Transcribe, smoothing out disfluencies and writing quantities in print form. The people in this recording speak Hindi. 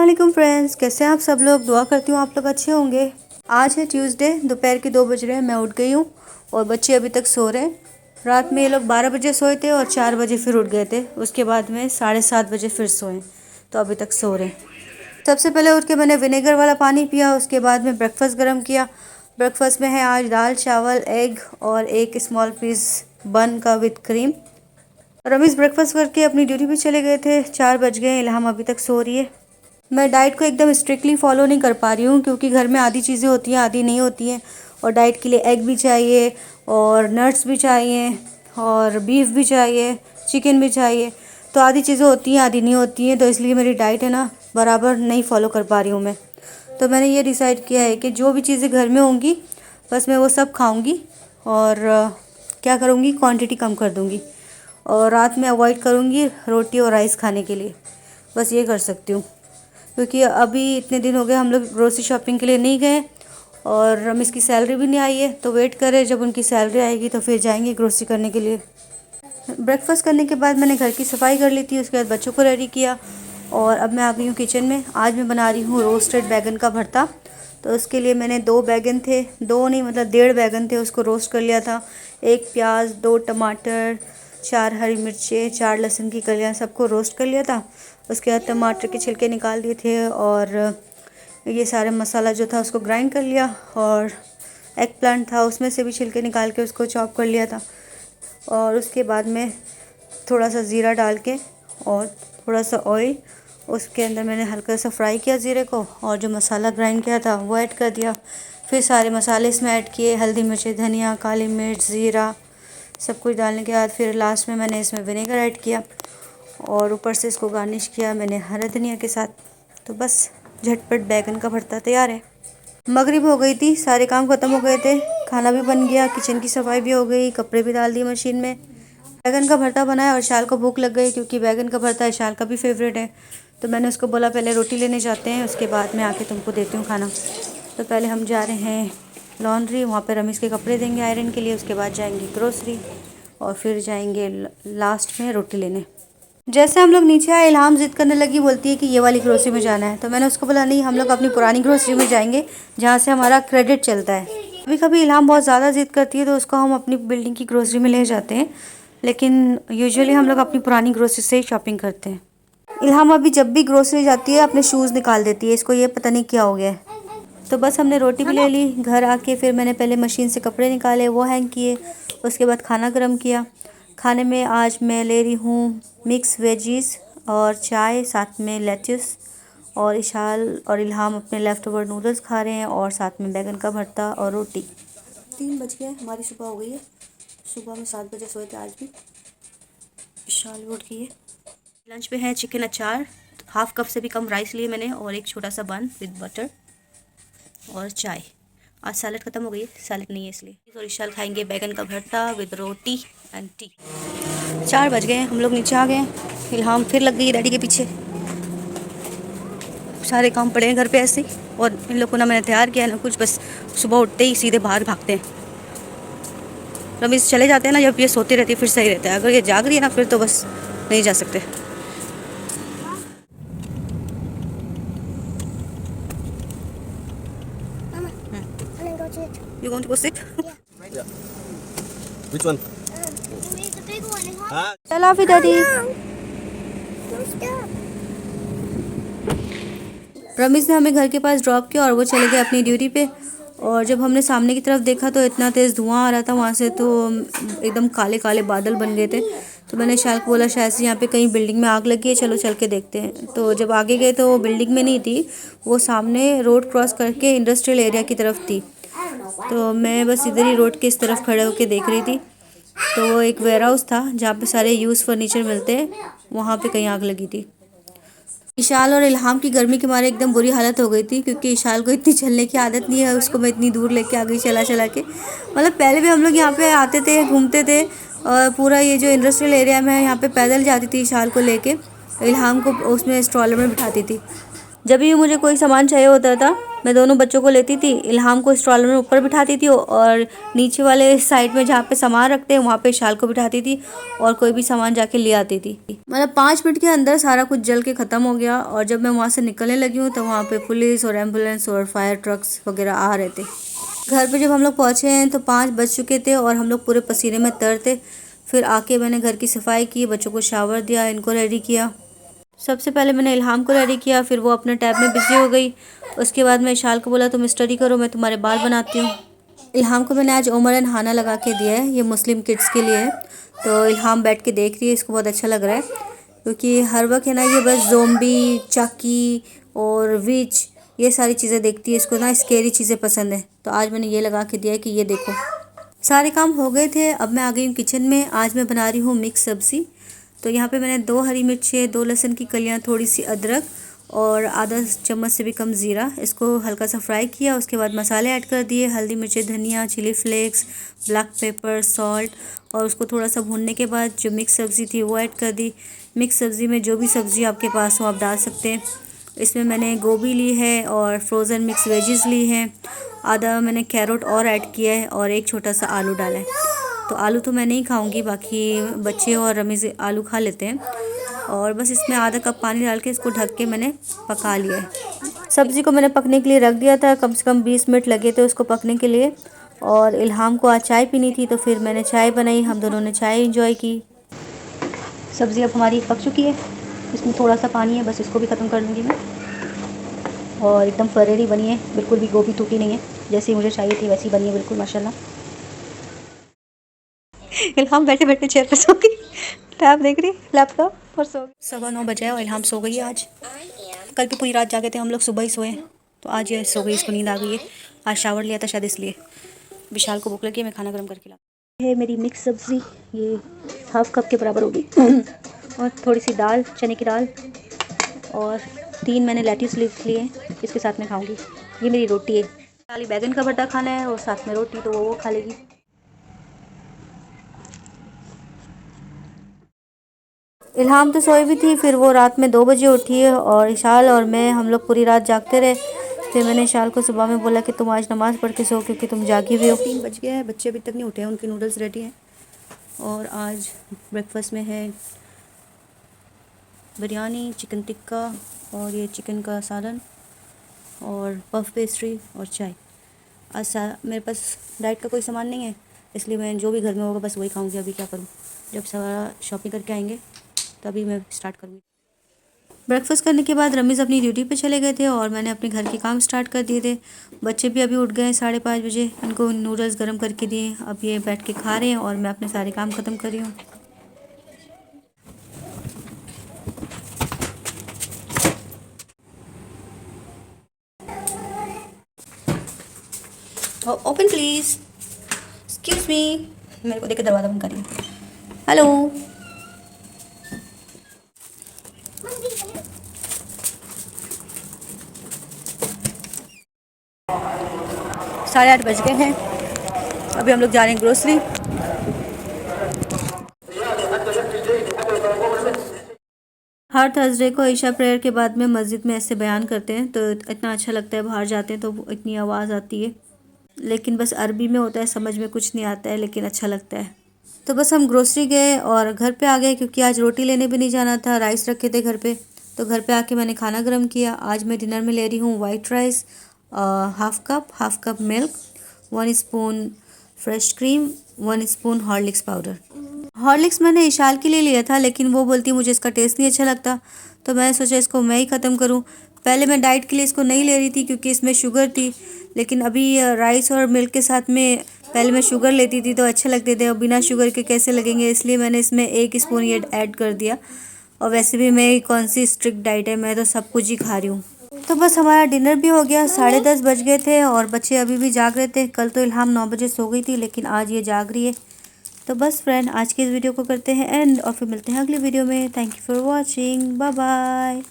अस्सलाम वालेकुम फ्रेंड्स, कैसे हैं आप सब लोग। दुआ करती हूँ आप लोग अच्छे होंगे। आज है ट्यूसडे, दोपहर के 2 बज रहे हैं। मैं उठ गई हूँ और बच्चे अभी तक सो रहे हैं। रात में ये लोग 12 बजे सोए थे और 4 बजे फिर उठ गए थे। उसके बाद में 7:30 बजे फिर सोए, तो अभी तक सो रहे हैं। सबसे पहले उठ के मैंने विनेगर वाला पानी पिया। उसके बाद में ब्रेकफास्ट गर्म किया। ब्रेकफास्ट में है आज दाल चावल एग और एक स्मॉल पीस बन का विद क्रीम। रमीज़ ब्रेकफास्ट करके अपनी ड्यूटी पे चले गए थे। 4 बज गए। इल्हाम अभी तक सो रही है। मैं डाइट को एकदम स्ट्रिक्टली फॉलो नहीं कर पा रही हूँ, क्योंकि घर में आधी चीज़ें होती हैं आधी नहीं होती हैं। और डाइट के लिए एग भी चाहिए और नट्स भी चाहिए और बीफ भी चाहिए, चिकन भी चाहिए। तो आधी चीज़ें होती हैं आधी नहीं होती हैं, तो इसलिए मेरी डाइट है ना बराबर नहीं फॉलो कर पा रही हूँ मैं। तो मैंने ये डिसाइड किया है कि जो भी चीज़ें घर में होंगी बस मैं वो सब खाऊँगी। और क्या करूँगी, क्वान्टिटी कम कर दूँगी। और रात में अवॉइड करूँगी रोटी और राइस खाने के लिए। बस ये कर सकती हूँ, क्योंकि अभी इतने दिन हो गए हम लोग ग्रोसरी शॉपिंग के लिए नहीं गए और रमीज़ की सैलरी भी नहीं आई है। तो वेट करें, जब उनकी सैलरी आएगी तो फिर जाएंगे ग्रोसरी करने के लिए। ब्रेकफास्ट करने के बाद मैंने घर की सफाई कर ली थी। उसके बाद बच्चों को रेडी किया और अब मैं आ गई हूँ किचन में। आज मैं बना रही हूँ रोस्टेड बैगन का भरता। तो उसके लिए मैंने 2 बैगन थे, 2 नहीं मतलब 1.5 बैगन थे, उसको रोस्ट कर लिया था। 1 प्याज, 2 टमाटर, 4 हरी मिर्चें, 4 लहसुन की कलियाँ, सबको रोस्ट कर लिया था। उसके बाद टमाटर के छिलके निकाल दिए थे और ये सारे मसाला जो था उसको ग्राइंड कर लिया। और एग प्लांट था उसमें से भी छिलके निकाल के उसको चॉप कर लिया था। और उसके बाद में थोड़ा सा ज़ीरा डाल के और थोड़ा सा ऑयल, उसके अंदर मैंने हल्का सा फ्राई किया ज़ीरे को, और जो मसाला ग्राइंड किया था वो ऐड कर दिया। फिर सारे मसाले इसमें ऐड किए, हल्दी मिर्ची धनिया काली मिर्च ज़ीरा सब कुछ डालने के बाद फिर लास्ट में मैंने इसमें विनेगर ऐड किया और ऊपर से इसको गार्निश किया मैंने हरा धनिया के साथ। तो बस झटपट बैगन का भरता तैयार है। मगरिब हो गई थी, सारे काम ख़त्म हो गए थे, खाना भी बन गया, किचन की सफाई भी हो गई, कपड़े भी डाल दिए मशीन में। बैगन का भरता बनाया और शाल को भूख लग गई, क्योंकि बैगन का भरता शाल का भी फेवरेट है। तो मैंने उसको बोला पहले रोटी लेने जाते हैं, उसके बाद में आके तुमको देती हूँ खाना। तो पहले हम जा रहे हैं लॉन्ड्री, वहाँ पर रमीज़ के कपड़े देंगे आयरन के लिए। उसके बाद जाएंगे ग्रोसरी और फिर जाएंगे लास्ट में रोटी लेने। जैसे हम लोग नीचे आए, इल्हाम ज़िद करने लगी, बोलती है कि ये वाली ग्रोसरी में जाना है। तो मैंने उसको बोला नहीं, हम लोग अपनी पुरानी ग्रोसरी में जाएंगे जहाँ से हमारा क्रेडिट चलता है। कभी कभी इल्हाम बहुत ज़्यादा ज़िद करती है तो उसको हम अपनी बिल्डिंग की ग्रोसरी में ले जाते हैं, लेकिन यूजुअली हम लोग अपनी पुरानी ग्रोसरी से ही शॉपिंग करते हैं। इल्हाम अभी जब भी ग्रोसरी जाती है अपने शूज़ निकाल देती है, इसको ये पता नहीं क्या हो गया है। तो बस हमने रोटी भी ले ली। घर आके फिर मैंने पहले मशीन से कपड़े निकाले, वो हैंग किए। उसके बाद खाना गर्म किया। खाने में आज मैं ले रही हूँ मिक्स वेजीज़ और चाय, साथ में लेट्यूस। और इशाल और इल्हाम अपने लेफ़्ट ओवर नूडल्स खा रहे हैं और साथ में बैगन का भरता और रोटी। 3 बज गए, हमारी सुबह हो गई है। सुबह में 7 बजे सोए थे आज भी। इशाल भी उठ गई है। लंच में है चिकन अचार, 1/2 कप से भी कम राइस लिए मैंने, और एक छोटा सा बन विद बटर और चाय। आज सैलेड ख़त्म हो गई है, सैलेड नहीं है इसलिए। और इशाल खाएंगे बैगन का भरता विद रोटी एंड टी। 4 बज गए, हम लोग नीचे आ गए। इल्हाम फिर लग गई डैडी के पीछे। सारे काम पड़े हैं घर पे ऐसे ही, और इन लोग को ना मैंने तैयार किया ना कुछ, बस सुबह उठते ही सीधे बाहर भागते हैं। रमीज़ चले जाते हैं ना, जब ये सोती रहती है फिर सही रहता है। अगर ये जाग रही है ना फिर तो बस नहीं जा सकते। You want to go sit? Yeah. Which one? The big one. चला फिर डैडी। रमीज़ ने हमें घर के पास ड्रॉप किया और वो चले गए अपनी ड्यूटी पे। और जब हमने सामने की तरफ देखा तो इतना तेज़ धुआं आ रहा था वहाँ से, तो एकदम काले काले बादल बन गए थे। तो मैंने शाल को बोला शायद से यहाँ पे कहीं बिल्डिंग में आग लगी है, चलो चल के देखते हैं। तो जब आगे गए तो वो बिल्डिंग में नहीं थी, वो सामने रोड क्रॉस करके इंडस्ट्रियल एरिया की तरफ थी। तो मैं बस इधर ही रोड के इस तरफ खड़े होकर देख रही थी। तो वो एक वेयर हाउस था जहाँ पे सारे यूज़ फर्नीचर मिलते हैं, वहाँ पे कहीं आग लगी थी। इशाल और इल्हाम की गर्मी के मारे एकदम बुरी हालत हो गई थी, क्योंकि इशाल को इतनी चलने की आदत नहीं है। उसको मैं इतनी दूर लेके आ गई चला चला के। मतलब पहले भी हम लोग यहाँ पे आते थे, घूमते थे, और पूरा ये जो इंडस्ट्रियल एरिया में यहाँ पे पैदल जाती थी इशाल को लेके। इल्हाम को उसमें स्ट्रॉलर में बिठाती थी। जब भी मुझे कोई सामान चाहिए होता था मैं दोनों बच्चों को लेती थी, इल्हाम को स्ट्रॉलर में ऊपर बिठाती थी और नीचे वाले साइड में जहाँ पे सामान रखते हैं वहाँ पे इशाल को बिठाती थी और कोई भी सामान जाके ले आती थी। मतलब 5 मिनट के अंदर सारा कुछ जल के ख़त्म हो गया और जब मैं वहाँ से निकलने लगी हूँ तो वहाँ पे पुलिस और एम्बुलेंस और फायर ट्रक्स वगैरह आ रहे थे। घर पे जब हम लोग पहुँचे हैं तो 5 बज चुके थे और हम लोग पूरे पसीने में तर थे। फिर आके मैंने घर की सफाई की, बच्चों को शावर दिया, इनको रेडी किया। सबसे पहले मैंने इल्हाम को रेडी किया, फिर वो अपने टैब में बिजी हो गई। उसके बाद मैं इशाल को बोला तुम स्टडी करो, मैं तुम्हारे बाल बनाती हूँ। इल्हाम को मैंने आज उमर एंड हाना लगा के दिया है, ये मुस्लिम किड्स के लिए है। तो इल्हाम बैठ के देख रही है, इसको बहुत अच्छा लग रहा है क्योंकि हर वक्त है ना ये बस ज़ोंबी, चाकी और विच ये सारी चीज़ें देखती है, इसको ना स्केरी चीज़ें पसंद है। तो आज मैंने ये लगा के दिया है कि ये देखो। सारे काम हो गए थे, अब मैं आ गई हूँ किचन में। आज मैं बना रही हूँ मिक्स सब्ज़ी। तो यहाँ पे मैंने 2 हरी मिर्चें, 2 लहसुन की कलियाँ, थोड़ी सी अदरक और आधा चम्मच से भी कम ज़ीरा, इसको हल्का सा फ्राई किया। उसके बाद मसाले ऐड कर दिए, हल्दी, मिर्ची, धनिया, chilli flakes, black pepper, salt और उसको थोड़ा सा भूनने के बाद जो मिक्स सब्ज़ी थी वो ऐड कर दी। मिक्स सब्ज़ी में जो भी सब्ज़ी आपके पास हो आप डाल सकते हैं। इसमें मैंने गोभी ली है और फ्रोज़न मिक्स वेजिस ली हैं, आधा मैंने कैरेट और ऐड किया है और एक छोटा सा आलू डाला है। तो आलू तो मैं नहीं खाऊंगी, बाकी बच्चे और रमीज़ आलू खा लेते हैं। और बस इसमें आधा कप पानी डाल के इसको ढक के मैंने पका लिया है। सब्ज़ी को मैंने पकने के लिए रख दिया था, कम से कम 20 मिनट लगे थे उसको पकने के लिए। और इल्हाम को आज चाय पीनी थी तो फिर मैंने चाय बनाई, हम दोनों ने चाय इंजॉय की। सब्ज़ी अब हमारी पक चुकी है, इसमें थोड़ा सा पानी है, बस इसको भी ख़त्म कर दूँगी मैं। और एकदम फरेरी बनी है, बिल्कुल भी गोभी टूटी नहीं है, जैसी मुझे चाहिए थी वैसी बनी है बिल्कुल माशाल्लाह। इल्हाम बैठे बैठे चेयर पर सो गई, टैब देख रही लैपटॉप और सो गई। 9:15 बजे और इल्हाम सो गई है आज। कल भी पूरी रात जागे थे हम लोग, सुबह ही सोए, तो आज ये सो गई, इसको नींद आ गई है। आज शावर लिया था शायद इसलिए। विशाल को भूख लगी है, मैं खाना गर्म करके ला है। मेरी मिक्स सब्ज़ी ये हाफ कप के बराबर होगी और थोड़ी सी दाल, चने की दाल और 3 मैंने लेट्यूस लीव्स लिए हैं, इसके साथ में खाऊंगी। ये मेरी रोटी है, खाली बैगन का भरता खाना है और साथ में रोटी, तो वो खा लेगी। इल्हाम तो सोई भी थी, फिर वो रात में 2 बजे उठी है और इशाल और मैं हम लोग पूरी रात जागते रहे। फिर मैंने इशाल को सुबह में बोला कि तुम आज नमाज़ पढ़ के सो क्योंकि तुम जागी हुई हो। 3 बज गया है, बच्चे अभी तक नहीं उठे हैं, उनके नूडल्स रेडी हैं। और आज ब्रेकफास्ट में है बिरयानी, चिकन टिक्का और ये चिकन का सालन और पफ पेस्ट्री और चाय। आज मेरे पास डाइट का कोई सामान नहीं है, इसलिए मैं जो भी घर में होगा बस वही खाऊंगी। अभी क्या करूँ, जब सारा शॉपिंग करके आएंगे तभी मैं स्टार्ट करूँगी। ब्रेकफास्ट करने के बाद रमीज़ अपनी ड्यूटी पे चले गए थे और मैंने अपने घर के काम स्टार्ट कर दिए थे। बच्चे भी अभी उठ गए 5:30 बजे, इनको नूडल्स गर्म करके दिए, अब ये बैठ के खा रहे हैं और मैं अपने सारे काम ख़त्म कर रही हूँ। ओपन प्लीज़, एक्सक्यूज़ मी, मेरे को देख के दरवाज़ा बंद करिए। हेलो, 8:30 बज गए हैं, अभी हम लोग जा रहे हैं ग्रोसरी। हर थर्सडे को ईशा प्रेयर के बाद में मस्जिद में ऐसे बयान करते हैं, तो इतना अच्छा लगता है। बाहर जाते हैं तो इतनी आवाज़ आती है, लेकिन बस अरबी में होता है, समझ में कुछ नहीं आता है, लेकिन अच्छा लगता है। तो बस हम ग्रोसरी गए और घर पे आ गए क्योंकि आज रोटी लेने भी नहीं जाना था, राइस रखे थे घर पे। तो घर पे आके मैंने खाना गर्म किया। आज मैं डिनर में ले रही हूँ white rice, half cup milk, 1 spoon fresh cream, 1 spoon Horlicks powder. Horlicks मैंने इशाल के लिए लिया था, लेकिन वो बोलती मुझे इसका टेस्ट नहीं अच्छा लगता, तो मैंने सोचा इसको मैं ही ख़त्म करूं। पहले मैं डाइट के लिए इसको नहीं ले रही थी क्योंकि इसमें शुगर थी, लेकिन अभी राइस और मिल्क के साथ में पहले मैं शुगर लेती थी तो अच्छे लगते थे, और बिना शुगर के कैसे लगेंगे, इसलिए मैंने इसमें 1 स्पून ये ऐड कर दिया। और वैसे भी मैं कौन सी स्ट्रिक्ट डाइट है, मैं तो सब कुछ ही खा रही हूँ। तो बस हमारा डिनर भी हो गया, 10:30 बज गए थे और बच्चे अभी भी जाग रहे थे। कल तो इल्हाम 9 बजे सो गई थी, लेकिन आज ये जाग रही है। तो बस फ्रेंड, आज की इस वीडियो को करते हैं एंड और फिर मिलते हैं अगली वीडियो में। Thank you for watching, bye bye.